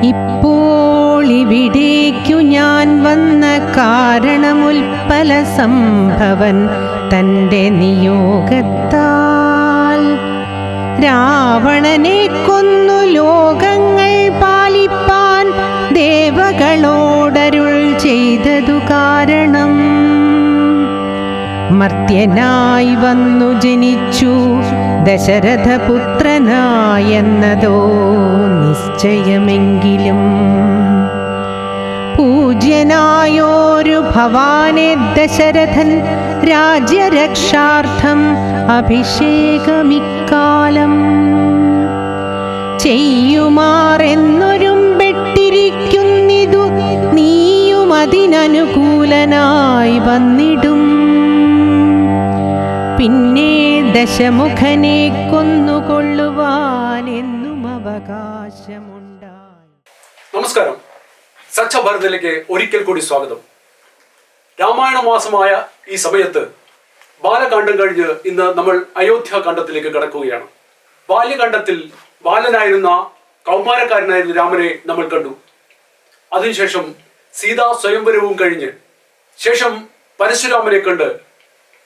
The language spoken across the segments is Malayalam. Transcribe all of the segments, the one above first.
ഇപ്പോൾ ഇവിടേക്കു ഞാൻ വന്ന കാരണമുൽപ്പല സംഭവൻ തൻ്റെ നിയോഗത്താൽ രാവണനെ കൊന്നു ലോകങ്ങൾ പാലിപ്പാൻ ദേവകളോടരുൾ ചെയ്തതു കാരണം മർത്യനായി വന്നു ജനിച്ചു ദശരഥപുത്രനായെന്നതോ നിശ്ചയമെങ്കിലും പൂജ്യനായോരു ഭവാനെ ദശരഥൻ രാജ്യരക്ഷാർത്ഥം അഭിഷേകമിക്കാലം ചെയ്യുമാറെന്നൊരുമ്പെട്ടിരിക്കുന്നിതു നീയും അതിനനുകൂലനായി വന്നിടും. പിന്നെ ദശമുഖനെ കൊന്നുകൊള്ളുവാൻ എന്നും അവകാശമുണ്ടായി. നമസ്കാരം. സച്ഛഭാരതിലേക്ക് ഒരിക്കൽ കൂടി സ്വാഗതം. രാമായണ മാസമായ ഈ സമയത്ത് ബാലകാണ്ഡം കഴിഞ്ഞ് ഇന്ന് നമ്മൾ അയോധ്യാകാണ്ഡത്തിലേക്ക് കടക്കുകയാണ്. ബാല്യകാണ്ഡത്തിൽ ബാലനായിരുന്ന കൗമാരക്കാരനായിരുന്ന രാമനെ നമ്മൾ കണ്ടു. അതിനുശേഷം സീതാ സ്വയംവരവും കഴിഞ്ഞ് ശേഷം പരശുരാമനെ കണ്ട്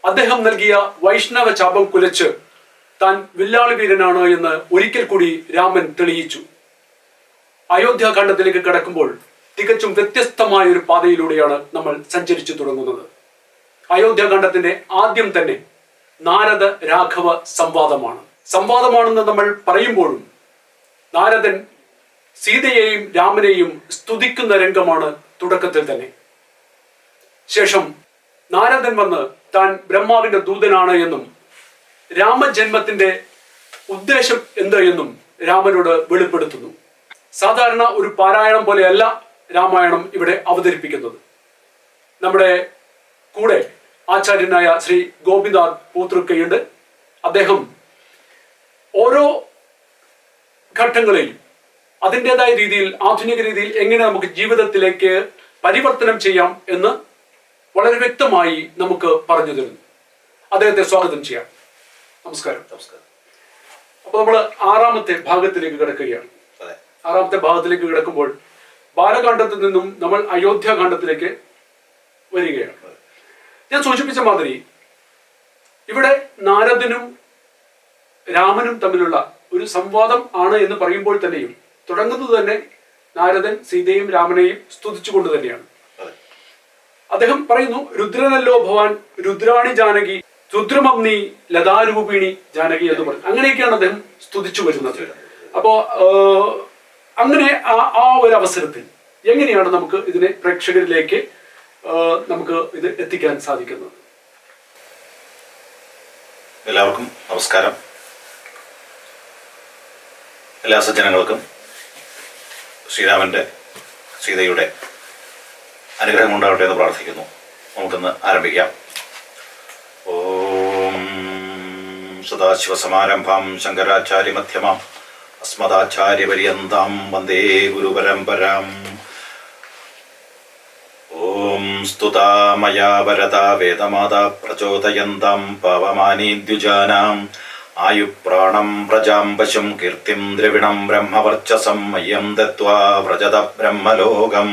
അദ്ദേഹം നൽകിയ വൈഷ്ണവ ചാപം കുലച്ച് താൻ വില്ലാളി വീരനാണ് എന്ന് ഒരിക്കൽ കൂടി രാമൻ തെളിയിച്ചു. അയോധ്യാകാണ്ഡത്തിലേക്ക് കടക്കുമ്പോൾ തികച്ചും വ്യത്യസ്തമായ ഒരു പാതയിലൂടെയാണ് നമ്മൾ സഞ്ചരിച്ചു തുടങ്ങുന്നത്. അയോധ്യാകാണ്ഡത്തിന്റെ ആദ്യം തന്നെ നാരദ രാഘവ സംവാദമാണെന്ന് നമ്മൾ പറയുമ്പോഴും നാരദൻ സീതയെയും രാമനെയും സ്തുതിക്കുന്ന രംഗമാണ് തുടക്കത്തിൽ തന്നെ. ശേഷം നാരദൻ വന്ന് താൻ ബ്രഹ്മാവിന്റെ ദൂതനാണ് എന്നും രാമജന്മത്തിന്റെ ഉദ്ദേശം എന്ത് എന്നും രാമനോട് വെളിപ്പെടുത്തുന്നു. സാധാരണ ഒരു പാരായണം പോലെയല്ല രാമായണം ഇവിടെ അവതരിപ്പിക്കുന്നത്. നമ്മുടെ കൂടെ ആചാര്യനായ ശ്രീ ഗോപിനാഥ് പൂതൃക്കയുണ്ട്. അദ്ദേഹം ഓരോ ഘട്ടങ്ങളെയും അതിൻ്റെതായ രീതിയിൽ ആധുനിക രീതിയിൽ എങ്ങനെ നമുക്ക് ജീവിതത്തിലേക്ക് പരിവർത്തനം ചെയ്യാം എന്ന് വളരെ വ്യക്തമായി നമുക്ക് പറഞ്ഞു തരുന്നു. അദ്ദേഹത്തെ സ്വാഗതം ചെയ്യാം. നമസ്കാരം. അപ്പോൾ നമ്മൾ ആറാമത്തെ ഭാഗത്തിലേക്ക് കിടക്കുകയാണ്. ആറാമത്തെ ഭാഗത്തിലേക്ക് കിടക്കുമ്പോൾ ബാലകാണ്ഡത്തിൽ നിന്നും നമ്മൾ അയോധ്യാകാണ്ഡത്തിലേക്ക് വരികയാണ്. ഞാൻ സൂചിപ്പിച്ച മാതിരി ഇവിടെ നാരദനും രാമനും തമ്മിലുള്ള ഒരു സംവാദം ആണ് എന്ന് പറയുമ്പോൾ തന്നെയും തുടങ്ങുന്നത് തന്നെ നാരദൻ സീതയും രാമനെയും സ്തുതിച്ചുകൊണ്ട് തന്നെയാണ്. അദ്ദേഹം പറയുന്നു, രുദ്രനല്ലോ ഭവാൻ രുദ്രാണി ജാനകി രുദ്രമംനി ലതാരൂപിണി ജാനകി എന്ന് പറയും. അങ്ങനെയൊക്കെയാണ് അദ്ദേഹം സ്തുതിച്ചു വരുന്നത്. അപ്പോ അങ്ങനെ ആ ഒരു അവസരത്തിൽ എങ്ങനെയാണ് നമുക്ക് ഇതിനെ പ്രേക്ഷകരിലേക്ക് നമുക്ക് ഇത് എത്തിക്കാൻ സാധിക്കുന്നത്? എല്ലാവർക്കും നമസ്കാരം. എല്ലാ സജ്ജനങ്ങൾക്കും ശ്രീരാമന്റെ സീതയുടെ അനുഗ്രഹം ഉണ്ടാവട്ടെ എന്ന് പ്രാർത്ഥിക്കുന്നു. നമുക്കിന്ന് ആരംഭിക്കാം. ഓം സദാശിവസമാരംഭാം ശങ്കരാചാര്യ മധ്യമാം അസ്മദാചാര്യപര്യന്താം വന്ദേ ഗുരുപരമ്പരാം. ഓം സ്തുതാ മയാ വരദാ വേദമാതാ പ്രചോദയന്താം പാവമാനീ ദ്വിജാനാം ആയുപ്രാണം പ്രജാം പശും കീർത്തിം ദ്രവിണം ബ്രഹ്മവർച്ചസം മയ്യം ദത്വാ വ്രജത ബ്രഹ്മലോകം.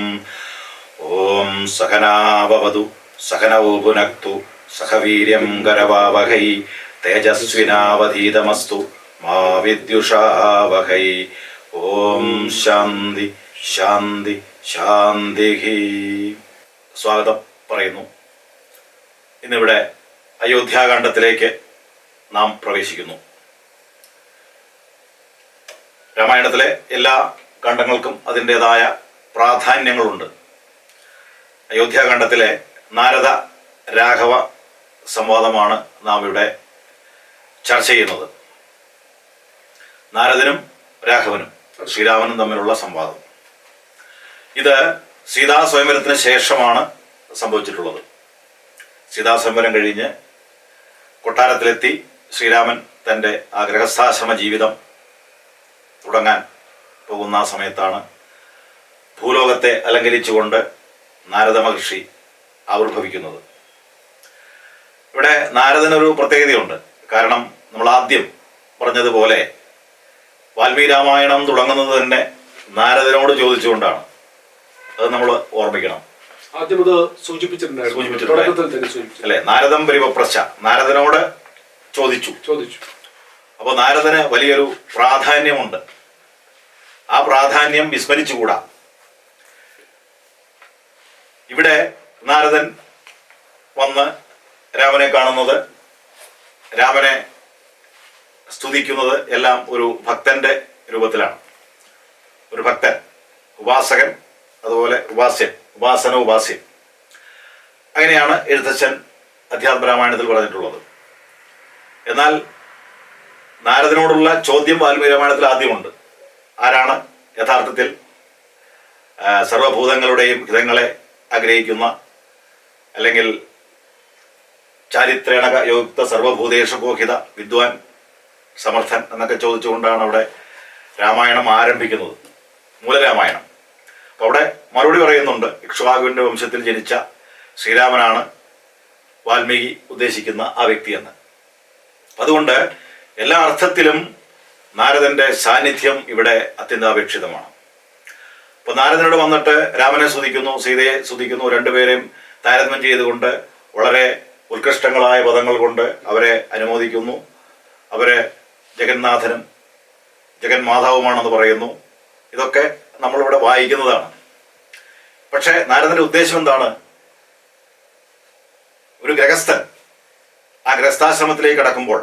ഓം സഹനാവവതു സഹനൗ ഭുനക്തു സഹ വീര്യം കരവാവഹൈ തേജസ്വിനാവധീതമസ്തു മാ വിദ്യുഷാവഹൈ. ഓം ശാന്തി ശാന്തി ശാന്തി. സ്വാഗതം പറയുന്നു. ഇന്നിവിടെ അയോധ്യാകാണ്ഡത്തിലേക്ക് നാം പ്രവേശിക്കുന്നു. രാമായണത്തിലെ എല്ലാ കാണ്ഡങ്ങൾക്കും അതിൻ്റെതായ പ്രാധാന്യങ്ങളുണ്ട്. അയോധ്യാകാണ്ഡത്തിലെ നാരദ രാഘവ സംവാദമാണ് നാം ഇവിടെ ചർച്ച ചെയ്യുന്നത്. നാരദനും രാഘവനും ശ്രീരാമനും തമ്മിലുള്ള സംവാദം. ഇത് സീതാ സ്വയംവരത്തിന് ശേഷമാണ് സംഭവിച്ചിട്ടുള്ളത്. സീതാ സ്വയംവരം കഴിഞ്ഞ് കൊട്ടാരത്തിലെത്തി ശ്രീരാമൻ തൻ്റെ ആ ഗൃഹസ്ഥാശ്രമ ജീവിതം തുടങ്ങാൻ പോകുന്ന ആ സമയത്താണ് ഭൂലോകത്തെ അലങ്കരിച്ചുകൊണ്ട് നാരദ മഹർഷി ആവിർഭവിക്കുന്നത്. ഇവിടെ നാരദനൊരു പ്രത്യേകതയുണ്ട്. കാരണം നമ്മൾ ആദ്യം പറഞ്ഞതുപോലെ വാൽമീകി രാമായണം തുടങ്ങുന്നത് തന്നെ നാരദനോട് ചോദിച്ചുകൊണ്ടാണ്. അത് നമ്മൾ ഓർമ്മിക്കണം. ആദ്യം അത് സൂചിപ്പിച്ചിട്ടുണ്ടായിരുന്നു, തുടക്കത്തിൽ തന്നെ സൂചിപ്പിച്ചു അല്ലെ? നാരദം പരിവപ്രശ്ച, നാരദനോട് ചോദിച്ചു. അപ്പൊ നാരദന് വലിയൊരു പ്രാധാന്യമുണ്ട്. ആ പ്രാധാന്യം വിസ്മരിച്ചുകൂടാ. ഇവിടെ നാരദൻ വന്ന് രാമനെ കാണുന്നത്, രാമനെ സ്തുതിക്കുന്നത് എല്ലാം ഒരു ഭക്തന്റെ രൂപത്തിലാണ്. ഒരു ഭക്തൻ, ഉപാസകൻ, അതുപോലെ ഉപാസ്യൻ, ഉപാസന ഉപാസ്യൻ, അങ്ങനെയാണ് എഴുത്തച്ഛൻ അധ്യാത്മരാമായണത്തിൽ പറഞ്ഞിട്ടുള്ളത്. എന്നാൽ നാരദനോടുള്ള ചോദ്യം വാൽമീകി രാമായണത്തിൽ ആദ്യമുണ്ട്. ആരാണ് യഥാർത്ഥത്തിൽ സർവഭൂതങ്ങളുടെയും ഹിതങ്ങളെ ആഗ്രഹിക്കുന്ന, അല്ലെങ്കിൽ ചാരിത്രേണക യുക്ത സർവഭൂതേഷു കോഹിത വിദ്വാൻ സമർത്ഥൻ എന്നൊക്കെ ചോദിച്ചുകൊണ്ടാണ് അവിടെ രാമായണം ആരംഭിക്കുന്നത്, മൂലരാമായണം. അപ്പോൾ അവിടെ മറുപടി പറയുന്നുണ്ട്, ഇക്ഷ്വാകുവിൻ്റെ വംശത്തിൽ ജനിച്ച ശ്രീരാമനാണ് വാൽമീകി ഉദ്ദേശിക്കുന്ന ആ വ്യക്തിയെന്ന്. അതുകൊണ്ട് എല്ലാ അർത്ഥത്തിലും നാരദന്റെ സാന്നിധ്യം ഇവിടെ അത്യന്താപേക്ഷിതമാണ്. അപ്പൊ നാരദനോട് വന്നിട്ട് രാമനെ സ്തുതിക്കുന്നു, സീതയെ സ്തുതിക്കുന്നു. രണ്ടുപേരെയും താരതമ്യം ചെയ്തുകൊണ്ട് വളരെ ഉത്കൃഷ്ടങ്ങളായ പദങ്ങൾ കൊണ്ട് അവരെ അനുമോദിക്കുന്നു. അവരെ ജഗന്നാഥനും ജഗന്മാതാവുമാണെന്ന് പറയുന്നു. ഇതൊക്കെ നമ്മളിവിടെ വായിക്കുന്നതാണ്. പക്ഷെ നാരദന്റെ ഉദ്ദേശം എന്താണ്? ഒരു ഗൃഹസ്ഥൻ ആ ഗൃഹസ്ഥാശ്രമത്തിലേക്ക് കടക്കുമ്പോൾ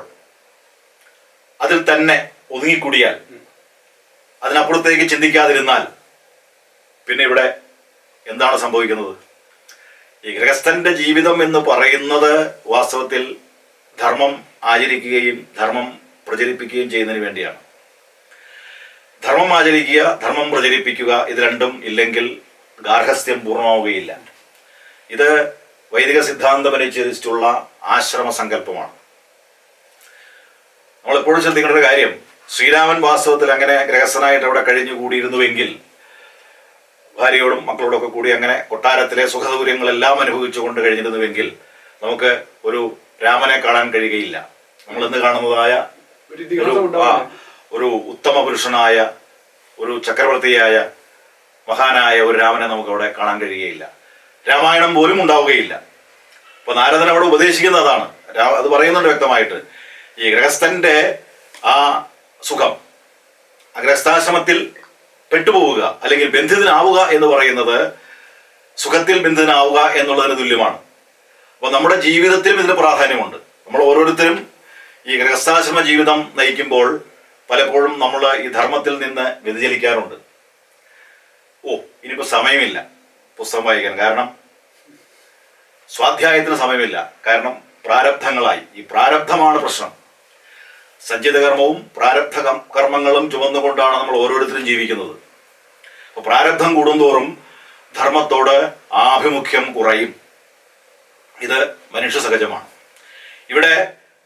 അതിൽ തന്നെ ഒതുങ്ങിക്കൂടിയാൽ, അതിനപ്പുറത്തേക്ക് ചിന്തിക്കാതിരുന്നാൽ പിന്നെ ഇവിടെ എന്താണ് സംഭവിക്കുന്നത്? ഈ ഗൃഹസ്ഥന്റെ ജീവിതം എന്ന് പറയുന്നത് വാസ്തവത്തിൽ ധർമ്മം ആചരിക്കുകയും ധർമ്മം പ്രചരിപ്പിക്കുകയും ചെയ്യുന്നതിന് വേണ്ടിയാണ്. ധർമ്മം ആചരിക്കുക, ധർമ്മം പ്രചരിപ്പിക്കുക, ഇത് രണ്ടും ഇല്ലെങ്കിൽ ഗാർഹസ്ഥ്യം പൂർണ്ണമാവുകയില്ല. ഇത് വൈദിക സിദ്ധാന്തമനുസരിച്ചുള്ള ആശ്രമ സങ്കല്പമാണ്. നമ്മളെപ്പോഴും ശ്രദ്ധിക്കേണ്ട ഒരു കാര്യം, ശ്രീരാമൻ വാസ്തവത്തിൽ അങ്ങനെ ഗൃഹസ്ഥനായിട്ട് അവിടെ കഴിഞ്ഞുകൂടിയിരുന്നുവെങ്കിൽ, ഭാര്യയോടും മക്കളോടൊക്കെ കൂടി അങ്ങനെ കൊട്ടാരത്തിലെ സുഖസൗകര്യങ്ങളെല്ലാം അനുഭവിച്ചുകൊണ്ട് കഴിഞ്ഞിരുന്നുവെങ്കിൽ നമുക്ക് ഒരു രാമനെ കാണാൻ കഴിയുകയില്ല. നമ്മൾ ഇന്ന് കാണുന്നതായ ഒരു ഉത്തമ പുരുഷനായ, ഒരു ചക്രവർത്തിയായ, മഹാനായ ഒരു രാമനെ നമുക്ക് അവിടെ കാണാൻ കഴിയുകയില്ല. രാമായണം പോലും ഉണ്ടാവുകയില്ല. അപ്പൊ നാരദൻ അവിടെ ഉപദേശിക്കുന്നതാണ്, അത് പറയുന്നുണ്ട് വ്യക്തമായിട്ട്. ഈ ഗൃഹസ്ഥന്റെ ആ സുഖം, ആ ഗൃഹസ്ഥാശ്രമത്തിൽ പെട്ടുപോവുക അല്ലെങ്കിൽ ബന്ധിതനാവുക എന്ന് പറയുന്നത് സുഖത്തിൽ ബന്ധിതനാവുക എന്നുള്ളതിന് തുല്യമാണ്. അപ്പൊ നമ്മുടെ ജീവിതത്തിലും ഇതിന് പ്രാധാന്യമുണ്ട്. നമ്മൾ ഓരോരുത്തരും ഈ ഗൃഹസ്ഥാശ്രമ ജീവിതം നയിക്കുമ്പോൾ പലപ്പോഴും നമ്മൾ ഈ ധർമ്മത്തിൽ നിന്ന് വ്യതിചലിക്കാറുണ്ട്. ഇനിയിപ്പോൾ സമയമില്ല പുസ്തകം വായിക്കാൻ, കാരണം സ്വാധ്യായത്തിന് സമയമില്ല, കാരണം പ്രാരബ്ധങ്ങളായി. ഈ പ്രാരബ്ധമാണ് പ്രശ്നം. സഞ്ചിത കർമ്മവും പ്രാരബ്ധ കർമ്മങ്ങളും ചുമന്നുകൊണ്ടാണ് നമ്മൾ ഓരോരുത്തരും ജീവിക്കുന്നത്. അപ്പോൾ പ്രാരബ്ധം കൂടുന്തോറും ധർമ്മത്തോട് ആഭിമുഖ്യം കുറയും. ഇത് മനുഷ്യ സഹജമാണ്. ഇവിടെ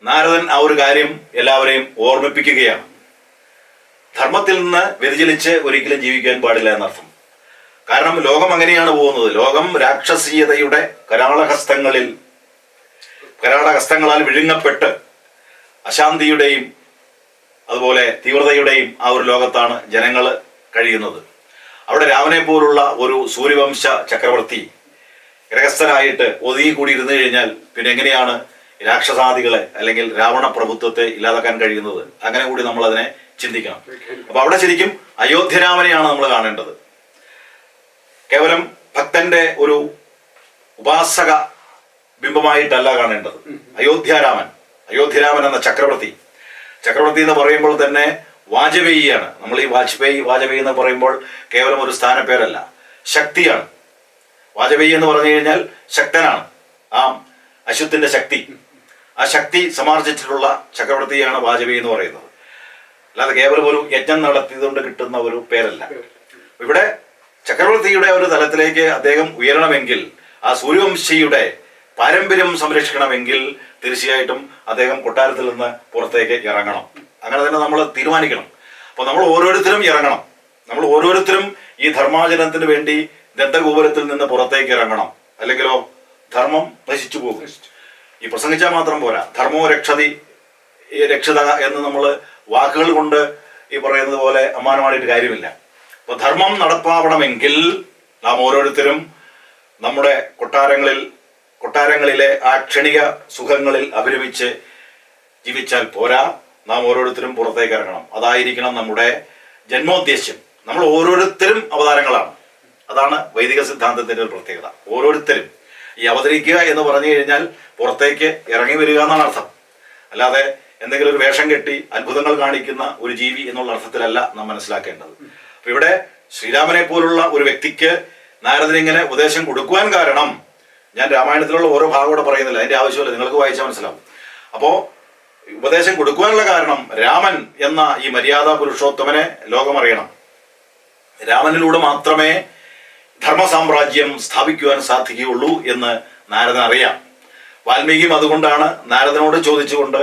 നാരദൻ ആ ഒരു കാര്യം എല്ലാവരെയും ഓർമ്മിപ്പിക്കുകയാണ്. ധർമ്മത്തിൽ നിന്ന് വ്യതിചലിച്ച് ഒരിക്കലും ജീവിക്കാൻ പാടില്ല എന്നർത്ഥം. കാരണം ലോകം അങ്ങനെയാണ് പോകുന്നത്. ലോകം രാക്ഷസീയതയുടെ കരാളഹസ്തങ്ങളാൽ വിഴുങ്ങപ്പെട്ട് അശാന്തിയുടെയും അതുപോലെ തീവ്രതയുടെയും ആ ഒരു ലോകത്താണ് ജനങ്ങൾ കഴിയുന്നത്. അവിടെ രാമനെ പോലുള്ള ഒരു സൂര്യവംശ ചക്രവർത്തി ഗൃഹസ്ഥനായിട്ട് ഒതുങ്ങിക്കൂടി ഇരുന്നു കഴിഞ്ഞാൽ പിന്നെ എങ്ങനെയാണ് രാക്ഷസാദികളെ അല്ലെങ്കിൽ രാവണ പ്രഭുത്വത്തെ ഇല്ലാതാക്കാൻ കഴിയുന്നത്? അങ്ങനെ കൂടി നമ്മൾ അതിനെ ചിന്തിക്കണം. അപ്പൊ അവിടെ ശരിക്കും അയോധ്യരാമനെയാണ് നമ്മൾ കാണേണ്ടത്. കേവലം ഭക്തന്റെ ഒരു ഉപാസക ബിംബമായിട്ടല്ല കാണേണ്ടത്. അയോധ്യരാമൻ എന്ന ചക്രവർത്തി എന്ന് പറയുമ്പോൾ തന്നെ വാജപേയിയാണ്. നമ്മൾ ഈ വാജപേയി എന്ന് പറയുമ്പോൾ കേവലം ഒരു സ്ഥാനപ്പേരല്ല, ശക്തിയാണ്. വാജപേയി എന്ന് പറഞ്ഞു കഴിഞ്ഞാൽ ശക്തനാണ്, ആ അശ്വത്തിന്റെ ശക്തി, ആ ശക്തി സമാർജിച്ചിട്ടുള്ള ചക്രവർത്തിയാണ് വാജപേയി എന്ന് പറയുന്നത്. അല്ലാതെ കേവലം ഒരു യജ്ഞം നടത്തിയതുകൊണ്ട് കിട്ടുന്ന ഒരു പേരല്ല. ഇവിടെ ചക്രവർത്തിയുടെ ഒരു തലത്തിലേക്ക് അദ്ദേഹം ഉയരണമെങ്കിൽ, ആ സൂര്യവംശിയുടെ പാരമ്പര്യം സംരക്ഷിക്കണമെങ്കിൽ തീർച്ചയായിട്ടും അദ്ദേഹം കൊട്ടാരത്തിൽ നിന്ന് പുറത്തേക്ക് ഇറങ്ങണം. അങ്ങനെ തന്നെ നമ്മൾ തീരുമാനിക്കണം. അപ്പൊ നമ്മൾ ഓരോരുത്തരും ഇറങ്ങണം. നമ്മൾ ഓരോരുത്തരും ഈ ധർമാചരണത്തിന് വേണ്ടി ദന്തഗോപുരത്തിൽ നിന്ന് പുറത്തേക്ക് ഇറങ്ങണം. അല്ലെങ്കിലോ ധർമ്മം നശിച്ചു പോകും. ഈ പ്രസംഗിച്ചാൽ മാത്രം പോരാ. ധർമ്മോ രക്ഷത എന്ന് നമ്മൾ വാക്കുകൾ കൊണ്ട് ഈ പറയുന്നത് പോലെ അമ്മാനമായിട്ട് കാര്യമില്ല. അപ്പൊ ധർമ്മം നടപ്പാവണമെങ്കിൽ നാം ഓരോരുത്തരും നമ്മുടെ കൊട്ടാരങ്ങളിലെ ആ ക്ഷണിക സുഖങ്ങളിൽ അഭിരമിച്ച് ജീവിച്ചാൽ പോരാ. നാം ഓരോരുത്തരും പുറത്തേക്ക് ഇറങ്ങണം. അതായിരിക്കണം നമ്മുടെ ജന്മോദ്ദേശ്യം. നമ്മൾ ഓരോരുത്തരും അവതാരങ്ങളാണ്. അതാണ് വൈദിക സിദ്ധാന്തത്തിന്റെ ഒരു പ്രത്യേകത. ഓരോരുത്തരും ഈ അവതരിക്കുക എന്ന് പറഞ്ഞു കഴിഞ്ഞാൽ പുറത്തേക്ക് ഇറങ്ങി വരിക എന്നാണ് അർത്ഥം. അല്ലാതെ എന്തെങ്കിലും ഒരു വേഷം കെട്ടി അത്ഭുതങ്ങൾ കാണിക്കുന്ന ഒരു ജീവി എന്നുള്ള അർത്ഥത്തിലല്ല നാം മനസ്സിലാക്കേണ്ടത്. അപ്പൊ ഇവിടെ ശ്രീരാമനെ പോലുള്ള ഒരു വ്യക്തിക്ക് നാരദനിങ്ങനെ ഉപദേശം കൊടുക്കുവാൻ കാരണം, ഞാൻ രാമായണത്തിലുള്ള ഓരോ ഭാഗം കൂടെ പറയുന്നില്ല, അതിന്റെ ആവശ്യമില്ല, നിങ്ങൾക്ക് വായിച്ചാൽ മനസ്സിലാവും. അപ്പോ ഉപദേശം കൊടുക്കുവാനുള്ള കാരണം രാമൻ എന്ന ഈ മര്യാദാ പുരുഷോത്തമനെ ലോകമറിയണം. രാമനിലൂടെ മാത്രമേ ധർമ്മസാമ്രാജ്യം സ്ഥാപിക്കുവാൻ സാധിക്കുകയുള്ളൂ എന്ന് നാരദൻ അറിയാം. വാൽമീകിയും അതുകൊണ്ടാണ് നാരദനോട് ചോദിച്ചുകൊണ്ട്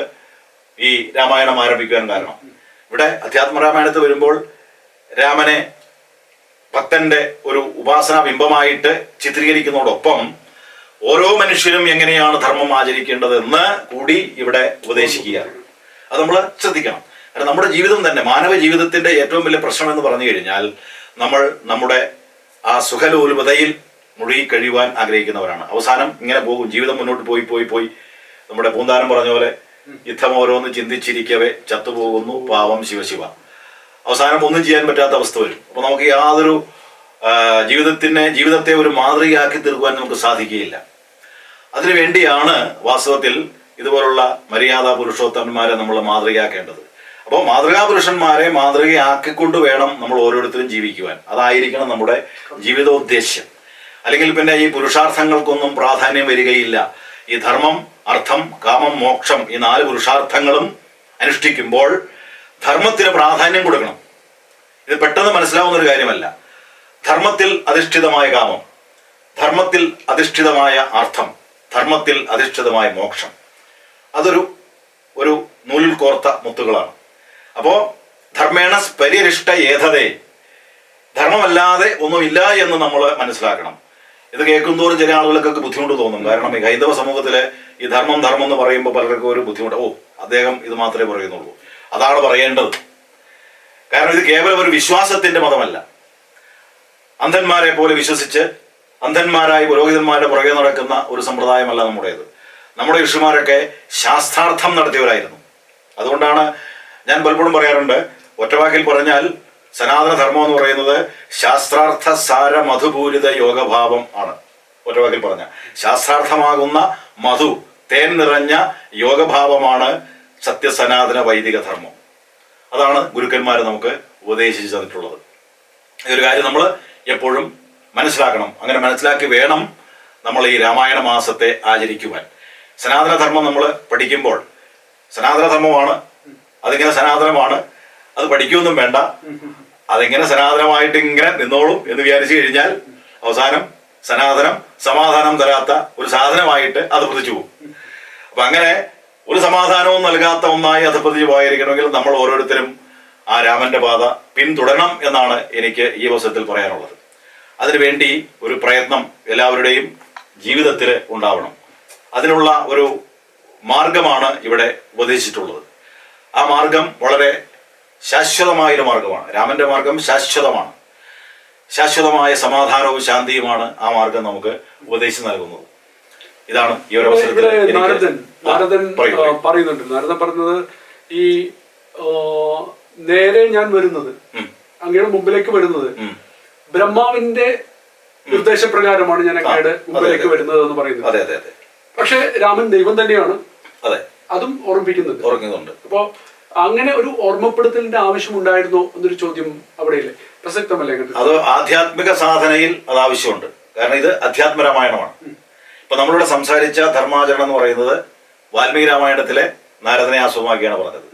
ഈ രാമായണം ആരംഭിക്കുവാൻ കാരണം. ഇവിടെ അധ്യാത്മരാമായണത്തിൽ വരുമ്പോൾ രാമനെ ഭക്തന്റെ ഒരു ഉപാസനാ ബിംബമായിട്ട് ചിത്രീകരിക്കുന്നതോടൊപ്പം ഓരോ മനുഷ്യരും എങ്ങനെയാണ് ധർമ്മം ആചരിക്കേണ്ടതെന്ന് കൂടി ഇവിടെ ഉപദേശിക്കുകയാണ്. അത് നമ്മൾ ശ്രദ്ധിക്കണം. കാരണം നമ്മുടെ ജീവിതം തന്നെ, മാനവ ജീവിതത്തിന്റെ ഏറ്റവും വലിയ പ്രശ്നം എന്ന് പറഞ്ഞു കഴിഞ്ഞാൽ നമ്മൾ നമ്മുടെ ആ സുഖലോലുപതയിൽ മുഴുകി കഴിയുവാൻ ആഗ്രഹിക്കുന്നവരാണ്. അവസാനം ഇങ്ങനെ പോകും, ജീവിതം മുന്നോട്ട് പോയി നമ്മുടെ പൂന്താനം പറഞ്ഞ പോലെ യുദ്ധം ഓരോന്ന് ചിന്തിച്ചിരിക്കവേ ചത്തുപോകുന്നു പാവം ശിവശിവ. അവസാനം ഒന്നും ചെയ്യാൻ പറ്റാത്ത അവസ്ഥ വരും. അപ്പൊ നമുക്ക് യാതൊരു ജീവിതത്തെ ഒരു മാതൃകയാക്കി തീർക്കുവാൻ നമുക്ക് സാധിക്കുകയില്ല. അതിനുവേണ്ടിയാണ് വാസ്തവത്തിൽ ഇതുപോലുള്ള മര്യാദാ പുരുഷോത്തമന്മാരെ നമ്മൾ മാതൃകയാക്കേണ്ടത്. അപ്പോൾ മാതൃകാ പുരുഷന്മാരെ മാതൃകയാക്കിക്കൊണ്ട് വേണം നമ്മൾ ഓരോരുത്തരും ജീവിക്കുവാൻ. അതായിരിക്കണം നമ്മുടെ ജീവിതോദ്ദേശ്യം. അല്ലെങ്കിൽ പിന്നെ ഈ പുരുഷാർത്ഥങ്ങൾക്കൊന്നും പ്രാധാന്യം വരികയില്ല. ഈ ധർമ്മം, അർത്ഥം, കാമം, മോക്ഷം, ഈ 4 പുരുഷാർത്ഥങ്ങളും അനുഷ്ഠിക്കുമ്പോൾ ധർമ്മത്തിന് പ്രാധാന്യം കൊടുക്കണം. ഇത് പെട്ടെന്ന് മനസ്സിലാവുന്ന ഒരു കാര്യമല്ല. ധർമ്മത്തിൽ അധിഷ്ഠിതമായ കാമം, ധർമ്മത്തിൽ അധിഷ്ഠിതമായ അർത്ഥം, ധർമ്മത്തിൽ അധിഷ്ഠിതമായ മോക്ഷം, അതൊരു നൂലിൽ കോർത്ത മുത്തുകളാണ്. അപ്പോ ധർമ്മേണ പരിരിഷ്ട ഏധതേ, ധർമ്മമല്ലാതെ ഒന്നുമില്ല എന്ന് നമ്മൾ മനസ്സിലാക്കണം. ഇത് കേൾക്കുന്തോറും ചില ആളുകൾക്കൊക്കെ ബുദ്ധിമുട്ട് തോന്നും. കാരണം ഈ ഹൈന്ദവ സമൂഹത്തിലെ ഈ ധർമ്മം എന്ന് പറയുമ്പോൾ പലർക്കും ഒരു ബുദ്ധിമുട്ട്. അദ്ദേഹം ഇത് മാത്രമേ പറയുന്നുള്ളൂ, അതാണ് പറയേണ്ടത്. കാരണം ഇത് കേവലം ഒരു വിശ്വാസത്തിന്റെ മതമല്ല. അന്ധന്മാരെ പോലെ വിശ്വസിച്ച് അന്ധന്മാരായി പുരോഹിതന്മാരുടെ പുറകെ നടക്കുന്ന ഒരു സമ്പ്രദായമല്ല നമ്മുടേത്. നമ്മുടെ ഋഷിമാരൊക്കെ ശാസ്ത്രാർത്ഥം നടത്തിയവരായിരുന്നു. അതുകൊണ്ടാണ് ഞാൻ പലപ്പോഴും പറയാറുണ്ട്, ഒറ്റവാക്കിൽ പറഞ്ഞാൽ സനാതന ധർമ്മം എന്ന് പറയുന്നത് ശാസ്ത്രാർത്ഥ സാര മധുപൂരിത യോഗഭാവം ആണ്. ഒറ്റവാക്കിൽ പറഞ്ഞ ശാസ്ത്രാർത്ഥമാകുന്ന മധു, തേൻ നിറഞ്ഞ യോഗഭാവമാണ് സത്യസനാതന വൈദിക ധർമ്മം. അതാണ് ഗുരുക്കന്മാർ നമുക്ക് ഉപദേശിച്ചു തന്നിട്ടുള്ളത്. ഈ ഒരു കാര്യം നമ്മൾ എപ്പോഴും മനസ്സിലാക്കണം. അങ്ങനെ മനസ്സിലാക്കി വേണം നമ്മൾ ഈ രാമായണ മാസത്തെ ആചരിക്കുവാൻ. സനാതനധർമ്മം നമ്മൾ പഠിക്കുമ്പോൾ സനാതനധർമ്മമാണ്, അതിങ്ങനെ സനാതനമാണ്, അത് പഠിക്കുകയൊന്നും വേണ്ട, അതിങ്ങനെ സനാതനമായിട്ട് ഇങ്ങനെ നിന്നോളും എന്ന് വിചാരിച്ചു കഴിഞ്ഞാൽ അവസാനം സനാതനം സമാധാനം തരാത്ത ഒരു സാധനമായിട്ട് അധപ്പതിച്ചു പോകും. അപ്പൊ അങ്ങനെ ഒരു സമാധാനവും നൽകാത്ത ഒന്നായി അധപ്പതിച്ചു പോയിരിക്കണമെങ്കിൽ നമ്മൾ ഓരോരുത്തരും ആ രാമന്റെ പാത പിന്തുടരണം എന്നാണ് എനിക്ക് ഈ അവസരത്തിൽ പറയാനുള്ളത്. അതിനുവേണ്ടി ഒരു പ്രയത്നം എല്ലാവരുടെയും ജീവിതത്തിൽ ഉണ്ടാവണം. അതിനുള്ള ഒരു മാർഗമാണ് ഇവിടെ ഉപദേശിച്ചിട്ടുള്ളത്. ആ മാർഗം വളരെ ശാശ്വതമായൊരു മാർഗമാണ്. രാമന്റെ മാർഗം ശാശ്വതമാണ്. ശാശ്വതമായ സമാധാനവും ശാന്തിയുമാണ് ആ മാർഗം നമുക്ക് ഉപദേശിച്ച് നൽകുന്നത്. ഇതാണ് ഈ ഒരു അവസരത്തിൽ നാരദൻ പറയുന്നുണ്ട്. നാരദൻ പറഞ്ഞത് ഈ നേരെ ഞാൻ വരുന്നത്, അങ്ങയുടെ മുമ്പിലേക്ക് വരുന്നത് ബ്രഹ്മാവിന്റെ നിർദ്ദേശപ്രകാരമാണ് ഞാൻ അങ്ങയുടെ മുമ്പിലേക്ക് വരുന്നത് എന്ന് പറയുന്നത്. പക്ഷെ രാമൻ ദൈവം തന്നെയാണ്, അതും ഓർമ്മിപ്പിക്കുന്നുണ്ട്. അപ്പോ അങ്ങനെ ഒരു ഓർമ്മപ്പെടുത്തലിന്റെ ആവശ്യമുണ്ടായിരുന്നോ എന്നൊരു ചോദ്യം അവിടെയില്ലേ, പ്രസക്തമല്ലേ? അത് ആധ്യാത്മിക സാധനയിൽ അത് ആവശ്യമുണ്ട്. കാരണം ഇത് അധ്യാത്മരാമായണമാണ്. ഇപ്പൊ നമ്മളിവിടെ സംസാരിച്ച ധർമാചരണം എന്ന് പറയുന്നത് വാൽമീകി രാമായണത്തിലെ നാരദനെ ആസ്പദമാക്കിയാണ് പറഞ്ഞത്.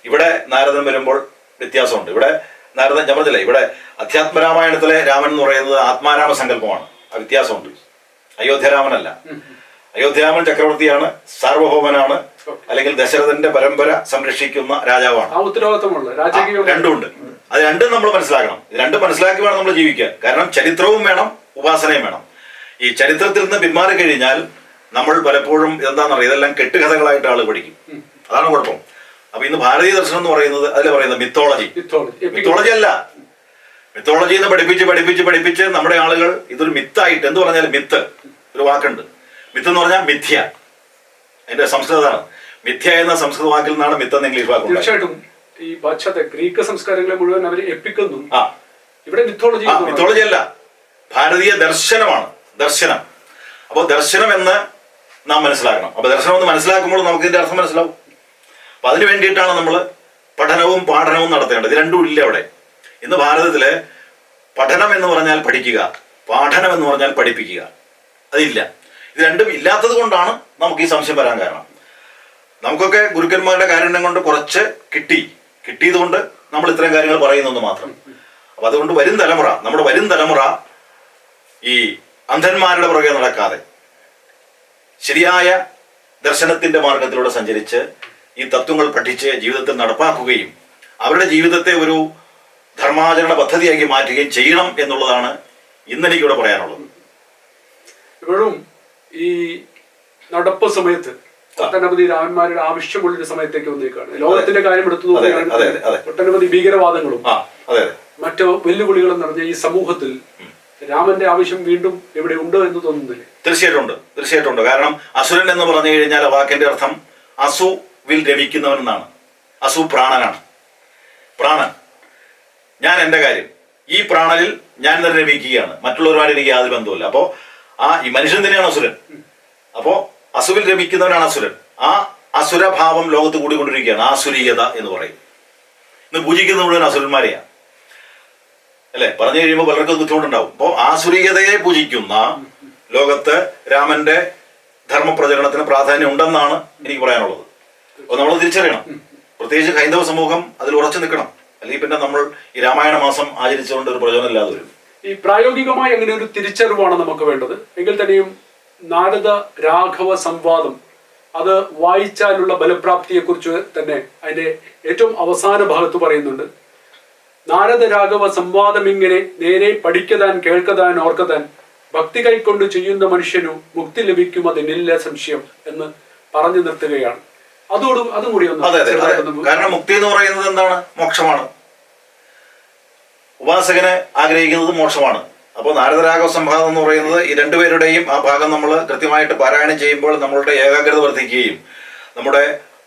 ഇവിടെ നാരദൻ വരുമ്പോൾ വ്യത്യാസമുണ്ട്. ഇവിടെ നാരദൻ ഞാൻ പറഞ്ഞില്ല, ഇവിടെ അധ്യാത്മരാമായണത്തിലെ രാമൻ എന്ന് പറയുന്നത് ആത്മാരാമ സങ്കല്പമാണ്. ആ വ്യത്യാസമുണ്ട്. അയോധ്യരാമനല്ല. അയോധ്യരാമൻ ചക്രവർത്തിയാണ്, സാർവഭൗമനാണ്, അല്ലെങ്കിൽ ദശരഥന്റെ പരമ്പര സംരക്ഷിക്കുന്ന രാജാവാണ്. രണ്ടുമുണ്ട്. അത് രണ്ടും നമ്മൾ മനസ്സിലാക്കണം. ഇത് രണ്ടും മനസ്സിലാക്കി വേണം നമ്മൾ ജീവിക്കാൻ. കാരണം ചരിത്രവും വേണം, ഉപാസനയും വേണം. ഈ ചരിത്രത്തിൽ നിന്ന് പിന്മാറി കഴിഞ്ഞാൽ നമ്മൾ പലപ്പോഴും എന്താണെന്നറിയാം, ഇതെല്ലാം കെട്ടുകഥകളായിട്ട് ആള് പഠിക്കും. അതാണ് കുഴപ്പം. അപ്പൊ ഇന്ന് ഭാരതീയ ദർശനം എന്ന് പറയുന്നത് അതിൽ പറയുന്നത് മിത്തോളജി അല്ല. മിത്തോളജിയിൽ നിന്ന് പഠിപ്പിച്ച് നമ്മുടെ ആളുകൾ ഇതൊരു മിത്തായിട്ട്, എന്ത് പറഞ്ഞാലും മിത്ത്, ഒരു വാക്കുണ്ട്, മിത്ത് എന്ന് പറഞ്ഞാൽ മിഥ്യ, അതിന്റെ സംസ്കൃതമാണ്. മിഥ്യ എന്ന സംസ്കൃത വാക്കിൽ നിന്നാണ് മിത്ത് എന്ന് ഇംഗ്ലീഷ് വാക്ക്. തീർച്ചയായിട്ടും ഈ പാശ്ചാത്യ ഗ്രീക്ക് സംസ്കാരങ്ങളെ മുഴുവൻ അവർ എപ്പിക്കുന്നു. ഇവിടെ മിത്തോളജി അല്ല, ഭാരതീയ ദർശനമാണ്, ദർശനം. അപ്പോൾ ദർശനം എന്ന് നാം മനസ്സിലാക്കണം. അപ്പൊ ദർശനം എന്ന് മനസ്സിലാക്കുമ്പോൾ നമുക്ക് ഇതിന്റെ അർത്ഥം മനസ്സിലാവും. അപ്പൊ അതിനു വേണ്ടിയിട്ടാണ് നമ്മൾ പഠനവും പാഠനവും നടത്തേണ്ടത്. ഇത് രണ്ടും ഇല്ല അവിടെ. ഇന്ന് ഭാരതത്തില് പഠനം എന്ന് പറഞ്ഞാൽ പഠിക്കുക, പാഠനം എന്ന് പറഞ്ഞാൽ പഠിപ്പിക്കുക, അതില്ല. ഇത് രണ്ടും ഇല്ലാത്തത് കൊണ്ടാണ് നമുക്ക് ഈ സംശയം വരാൻ കാരണം. നമുക്കൊക്കെ ഗുരുക്കന്മാരുടെ കാരുണ്യം കൊണ്ട് കുറച്ച് കിട്ടിയത് കൊണ്ട് നമ്മൾ ഇത്തരം കാര്യങ്ങൾ പറയുന്നെന്ന് മാത്രം. അപ്പൊ അതുകൊണ്ട് നമ്മുടെ വരും തലമുറ ഈ അന്ധന്മാരുടെ പുറകെ നടക്കാതെ ശരിയായ ദർശനത്തിന്റെ മാർഗത്തിലൂടെ സഞ്ചരിച്ച് ഈ തത്വങ്ങൾ പഠിച്ച് ജീവിതത്തിൽ നടപ്പാക്കുകയും അവരുടെ ജീവിതത്തെ ഒരു ധർമാചരണ പദ്ധതിയാക്കി മാറ്റുകയും ചെയ്യണം എന്നുള്ളതാണ് ഇന്നെനിക്കിവിടെ പറയാനുള്ളത്. ഇപ്പോഴും ഈ നടപ്പ് സമയത്ത് ഒട്ടനവധി രാമന്മാരുടെ ആവശ്യമുള്ളൊരു സമയത്തേക്ക് വന്നേക്കാണ്. ലോകത്തിന്റെ കാര്യം എടുത്തു നോക്കുകയാണെങ്കിൽ ഒട്ടനവധി ഭീകരവാദങ്ങളും മറ്റു വെല്ലുവിളികളും നിറഞ്ഞ ഈ സമൂഹത്തിൽ രാമന്റെ ആവശ്യം വീണ്ടും ഇവിടെ ഉണ്ട് എന്ന് തോന്നുന്നില്ലേ? തീർച്ചയായിട്ടും ഉണ്ട്. കാരണം അസുരൻ എന്ന് പറഞ്ഞു കഴിഞ്ഞാൽ വാക്കിന്റെ അർത്ഥം അസുവിൽ രമിക്കുന്നവൻ എന്നാണ്. അസു പ്രാണനാണ്. പ്രാണൻ, ഞാൻ എൻ്റെ കാര്യം, ഈ പ്രാണനിൽ ഞാൻ തന്നെ രമിക്കുകയാണ്, മറ്റുള്ളവരുമായിട്ട് എനിക്ക് യാതൊരു ബന്ധവുമില്ല. അപ്പോ ഈ മനുഷ്യൻ തന്നെയാണ് അസുരൻ. അപ്പോ അസുവിൽ രമിക്കുന്നവനാണ് അസുരൻ. ആ അസുരഭാവം ലോകത്ത് കൂടിക്കൊണ്ടിരിക്കുകയാണ്. ആസുരീയത എന്ന് പറയും. ഇന്ന് പൂജിക്കുന്ന മുഴുവൻ അസുരന്മാരെയാണ്, അല്ലെ? പറഞ്ഞു കഴിയുമ്പോൾ പലർക്കും ബുദ്ധിമുട്ടുണ്ടാവും. അപ്പോൾ ആസുരീയതയെ പൂജിക്കുന്ന ലോകത്ത് രാമന്റെ ധർമ്മപ്രചരണത്തിന് പ്രാധാന്യം ഉണ്ടെന്നാണ് എനിക്ക് പറയാനുള്ളത്. അപ്പോൾ നമ്മൾ തിരിച്ചറിയണം. പ്രത്യേകിച്ച് ഹൈന്ദവ സമൂഹം അതിൽ ഉറച്ചു നിൽക്കണം. അല്ലെങ്കിൽ പിന്നെ നമ്മൾ ഈ രാമായണ മാസം ആചരിച്ചുകൊണ്ട് ഒരു പ്രയോജനം ഇല്ലാതെ വരും. ഈ പ്രായോഗികമായി അങ്ങനെ ഒരു തിരിച്ചറിവാണ് നമുക്ക് വേണ്ടത്. എങ്കിൽ തന്നെയും നാരദ രാഘവ സംവാദം അത് വായിച്ചാലുള്ള ബലപ്രാപ്തിയെ കുറിച്ച് തന്നെ അതിന്റെ ഏറ്റവും അവസാന ഭാഗത്ത് പറയുന്നുണ്ട്. നാരദ രാഘവ സംവാദം ഇങ്ങനെ നേരെ പഠിക്കതാൻ കേൾക്കതാൻ ഓർക്കതാൻ ഭക്തി കൈക്കൊണ്ട് ചെയ്യുന്ന മനുഷ്യനു മുക്തി ലഭിക്കും, അതിനില്ല സംശയം എന്ന് പറഞ്ഞു നിർത്തുകയാണ്. അതും കൂടി കാരണം മുക്തി എന്ന് പറയുന്നത് എന്താണ്? മോക്ഷമാണ്. ഉപാസകന് ആഗ്രഹിക്കുന്നത് മോക്ഷമാണ്. അപ്പോൾ നാരദരാഘവ സംവാദം എന്ന് പറയുന്നത് ഈ രണ്ടുപേരുടെയും ആ ഭാഗം നമ്മൾ കൃത്യമായിട്ട് പാരായണം ചെയ്യുമ്പോൾ നമ്മളുടെ ഏകാഗ്രത വർദ്ധിക്കുകയും നമ്മുടെ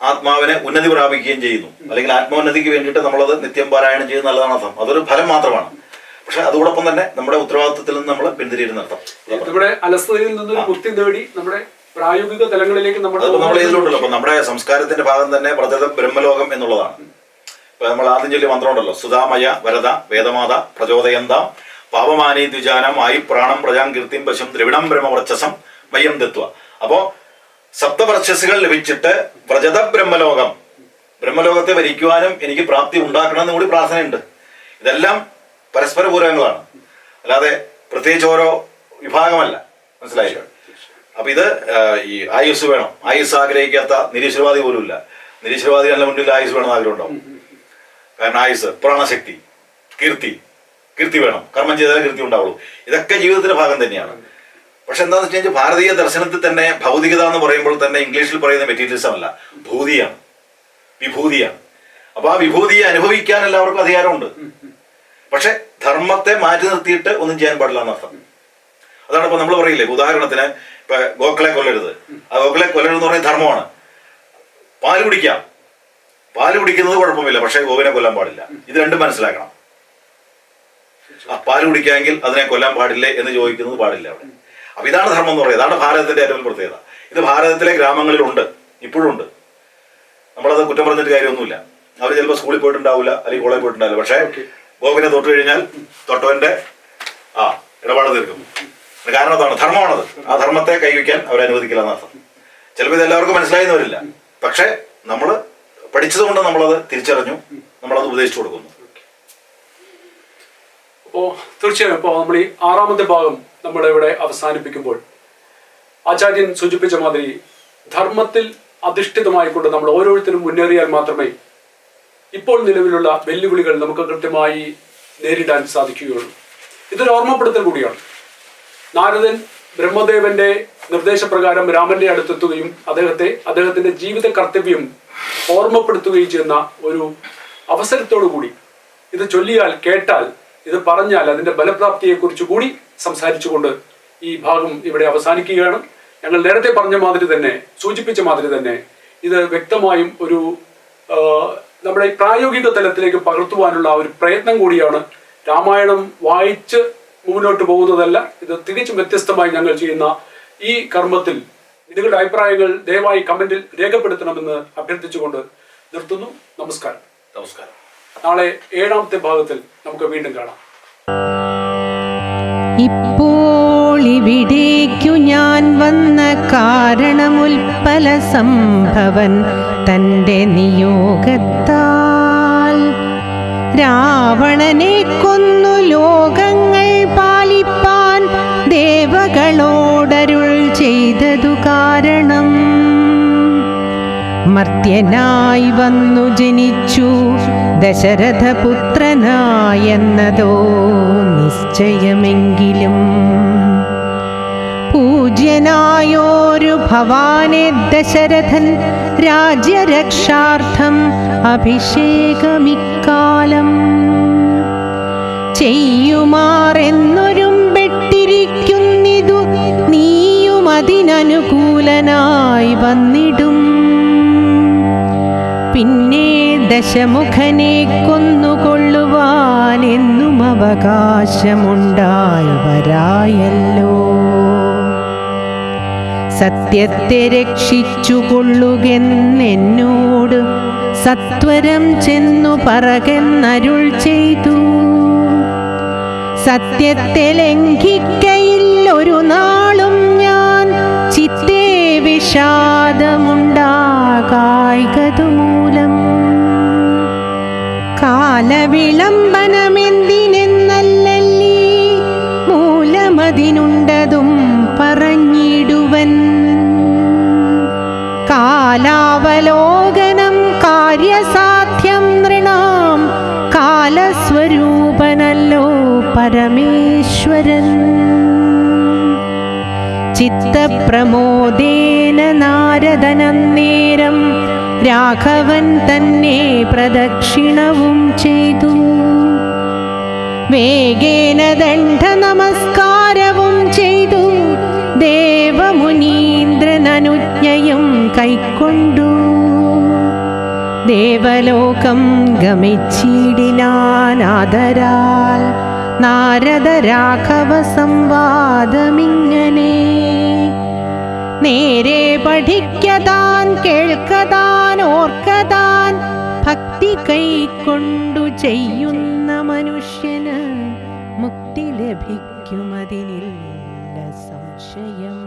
ആത്മാവിനെ ഉന്നതി പ്രാപിക്കുകയും ചെയ്യുന്നു. അല്ലെങ്കിൽ ആത്മോന്നതിക്ക് വേണ്ടിയിട്ട് നമ്മളത് നിത്യം പാരായണം ചെയ്യുന്ന നല്ലതാണ് അർത്ഥം. അതൊരു ഫലം മാത്രമാണ്. പക്ഷെ അതോടൊപ്പം തന്നെ നമ്മുടെ ഉത്തരവാദിത്വത്തിൽ നിന്ന് നമ്മൾ പിന്തിരിയുന്ന അർത്ഥം. നമ്മുടെ അലസതയിൽ നിന്നൊരു മുക്തി നേടി നമ്മുടെ പ്രായോഗിക തലങ്ങളിലേക്ക് നമ്മൾ ഇതിലുണ്ടല്ലോ. അപ്പൊ നമ്മുടെ സംസ്കാരത്തിന്റെ ഭാഗം തന്നെ വ്രജത ബ്രഹ്മലോകം എന്നുള്ളതാണ്. ഇപ്പൊ നമ്മൾ ആദ്യം ചൊല്ലിയ മന്ത്രമുണ്ടല്ലോ, സുധാമയ വരദ വേദമാത പ്രചോദയന്താം പാപമാനി ദ്വിജാനം ആയി പ്രാണം പ്രജാം കീർത്തിം പശും ദ്രവിണം ബ്രഹ്മവർച്ചസം മയ്യം ദത്വ. അപ്പോ സപ്തവർച്ചസുകൾ ലഭിച്ചിട്ട് വ്രജത ബ്രഹ്മലോകത്തെ വരിക്കുവാനും എനിക്ക് പ്രാപ്തി ഉണ്ടാക്കണം എന്ന് കൂടി പ്രാർത്ഥനയുണ്ട്. ഇതെല്ലാം പരസ്പര പൂരകങ്ങളാണ്, അല്ലാതെ പ്രത്യേകിച്ച് ഓരോ വിഭാഗമല്ല. മനസ്സിലായില്ലോ? അപ്പൊ ഇത് ഈ ആയുസ് വേണം. ആയുസ് ആഗ്രഹിക്കാത്ത നിരീശ്വരവാദി പോലും ഇല്ല. നിരീശ്വരവാദി നല്ല മുന്നിൽ ആയുസ് വേണം ആഗ്രഹം ഉണ്ടാവും. കാരണം ആയുസ്, പ്രാണശക്തി, കീർത്തി വേണം. കർമ്മം ചെയ്താലേ കീർത്തി ഉണ്ടാവുള്ളൂ. ഇതൊക്കെ ജീവിതത്തിന്റെ ഭാഗം തന്നെയാണ്. പക്ഷെ എന്താണെന്ന് വെച്ച് കഴിഞ്ഞാൽ ഭാരതീയ ദർശനത്തിൽ തന്നെ ഭൗതികത എന്ന് പറയുമ്പോൾ തന്നെ ഇംഗ്ലീഷിൽ പറയുന്ന മെറ്റീരിയലിസം അല്ല, വിഭൂതിയാണ്. അപ്പൊ ആ വിഭൂതിയെ അനുഭവിക്കാൻ എല്ലാവർക്കും അധികാരമുണ്ട്. പക്ഷെ ധർമ്മത്തെ മാറ്റി നിർത്തിയിട്ട് ഒന്നും ചെയ്യാൻ പാടില്ല എന്നർത്ഥം. അതാണ് ഇപ്പൊ നമ്മൾ പറയില്ലേ, ഉദാഹരണത്തിന് ഇപ്പൊ ഗോക്കളെ കൊല്ലരുത്. ആ ഗോക്കളെ കൊല്ലരുത് എന്ന് പറയുന്നത് ധർമ്മമാണ്. പാല് കുടിക്കുന്നത് കുഴപ്പമില്ല, പക്ഷെ ഗോവിനെ കൊല്ലാൻ പാടില്ല. ഇത് രണ്ടും മനസ്സിലാക്കണം. പാല് കുടിക്കാമെങ്കിൽ അതിനെ കൊല്ലാൻ പാടില്ലേ എന്ന് ചോദിക്കുന്നത് പാടില്ല അവിടെ. അപ്പൊ ഇതാണ് ധർമ്മം എന്ന് പറയുന്നത്. അതാണ് ഭാരതത്തിന്റെ ഏറ്റവും പ്രത്യേകത. ഇത് ഭാരതത്തിലെ ഗ്രാമങ്ങളിലുണ്ട്, ഇപ്പോഴും ഉണ്ട്. നമ്മളത് കുറ്റം പറഞ്ഞിട്ട് കാര്യമൊന്നുമില്ല. അവർ ചിലപ്പോൾ സ്കൂളിൽ പോയിട്ടുണ്ടാവില്ല, അല്ലെങ്കിൽ കോളേജിൽ പോയിട്ടുണ്ടാവില്ല. പക്ഷേ ഗോവിനെ തൊട്ട് കഴിഞ്ഞാൽ തൊട്ടവന്റെ ഇടപാട് തീർക്കും. കാരണം അതാണ്, ധർമ്മമാണത്. ആ ധർമ്മത്തെ കൈവയ്ക്കാൻ അവരനുവദിക്കില്ല എന്നർത്ഥം. ചിലപ്പോൾ ഇത് എല്ലാവർക്കും മനസ്സിലായെന്ന് വരില്ല. പക്ഷെ നമ്മൾ പഠിച്ചതുകൊണ്ട് നമ്മളത് തിരിച്ചറിഞ്ഞു, നമ്മളത് ഉപദേശിച്ചു കൊടുക്കുന്നു. അപ്പോ തീർച്ചയായും ഇപ്പോൾ നമ്മൾ ഈ 6ാമത്തെ ഭാഗം നമ്മളിവിടെ അവസാനിപ്പിക്കുമ്പോൾ ആചാര്യൻ സൂചിപ്പിച്ച മാതിരി ധർമ്മത്തിൽ അധിഷ്ഠിതമായിക്കൊണ്ട് നമ്മൾ ഓരോരുത്തരും മുന്നേറിയാൽ മാത്രമേ ഇപ്പോൾ നിലവിലുള്ള വെല്ലുവിളികൾ നമുക്ക് കൃത്യമായി നേരിടാൻ സാധിക്കുകയുള്ളൂ. ഇതൊരു ഓർമ്മപ്പെടുത്തൽ കൂടിയാണ്. നാരദൻ ബ്രഹ്മദേവന്റെ നിർദ്ദേശപ്രകാരം രാമന്റെ അടുത്തെത്തുകയും അദ്ദേഹത്തിന്റെ ജീവിത കർത്തവ്യം ഓർമ്മപ്പെടുത്തുകയും ചെയ്യുന്ന ഒരു അവസരത്തോടു കൂടി ഇത് ചൊല്ലിയാൽ കേട്ടാൽ ഇത് പറഞ്ഞാൽ അതിൻ്റെ ബലപ്രാപ്തിയെക്കുറിച്ച് കൂടി സംസാരിച്ചുകൊണ്ട് ഈ ഭാഗം ഇവിടെ അവസാനിക്കുകയാണ്. ഞങ്ങൾ നേരത്തെ പറഞ്ഞ മാതിരി തന്നെ, സൂചിപ്പിച്ച മാതിരി തന്നെ, ഇത് വ്യക്തമായും ഒരു നമ്മുടെ ഈ പ്രായോഗിക തലത്തിലേക്ക് പകർത്തുവാനുള്ള ഒരു പ്രയത്നം കൂടിയാണ്. രാമായണം വായിച്ച് മുന്നോട്ട് പോകുന്നതല്ല, ഇത് തികച്ചും വ്യത്യസ്തമായി ഞങ്ങൾ ചെയ്യുന്ന ഈ കർമ്മത്തിൽ നിങ്ങളുടെ അഭിപ്രായങ്ങൾ ദയവായി കമന്റിൽ രേഖപ്പെടുത്തണമെന്ന് അഭ്യർത്ഥിച്ചുകൊണ്ട് നിർത്തുന്നു. നമസ്കാരം. നമസ്കാരം. നാളെ 7ാമത്തെ ഭാഗത്തിൽ നമുക്ക് വീണ്ടും കാണാം. ഇപ്പോൾ ഇവിടേക്കു ഞാൻ വന്ന കാരണമുൽപ്പല സംഭവൻ തൻ്റെ നിയോഗത്താൽ രാവണനെ കൊന്നു ലോകങ്ങൾ പാലിപ്പാൻ ദേവകളോടരുൾ ചെയ്തതു കാരണം മർത്യനായി വന്നു ജനിച്ചു ദശരഥപുത്രനായെന്നതോ നിശ്ചയമെങ്കിലും പൂജ്യനായോരു ഭവാനെ ദശരഥൻ രാജ്യരക്ഷാർത്ഥം അഭിഷേകമിക്കാലം ചെയ്യുമാറെന്നൊരുമ്പെട്ടിരിക്കുന്നിതു നീയും അതിനനുകൂലനായി വന്നിടും. പിന്നെ ദശമുഖനെ കൊന്നുകൊള്ളുവാൻ എന്നും അവകാശമുണ്ടായി വരായല്ലോ. സത്യത്തെ രക്ഷിച്ചുകൊള്ളുകെന്നെന്നോട് സത്വരം ചെന്നു പറകെന്നരുൾ ചെയ്തു. സത്യത്തെ ലംഘിക്കയില്ലൊരു നാളും ഞാൻ, ചിത്തേ വിഷാദമുണ്ടാകായികതുമൂലം. കാലവിളംബനമെന്തിനെന്നല്ലല്ലീ മൂലമതിനുണ്ടതും പറഞ്ഞിടുവൻ. കാലാവലോകനം കാര്യസാധ്യം നൃണാം, കാലസ്വരൂപനല്ലോ പരമേശ്വരൻ. ചിത്തപ്രമോദേന നാരദനന്നേരം രാഘവൻ തന്നെ പ്രദക്ഷിണവും ചെയ്തു. വേഗേന ദണ്ഡ നമസ്കാരവും ചെയ്തു. ദേവമുനീന്ദ്രനനുജ്ഞയും കൈക്കൊണ്ടു. ദേവലോകം ഗമിച്ചിടിനാനാദരാൽ നാരദ രാഘവ സംവാദമിങ്ങനെ. നേരെ പഠിക്കതാൻ കേൾക്കതാൻ ഓർക്കതാൻ ഭക്തി കൈക്കൊണ്ടു ചെയ്യുന്ന മനുഷ്യന് മുക്തി ലഭിക്കുമതിനില്ല സംശയം.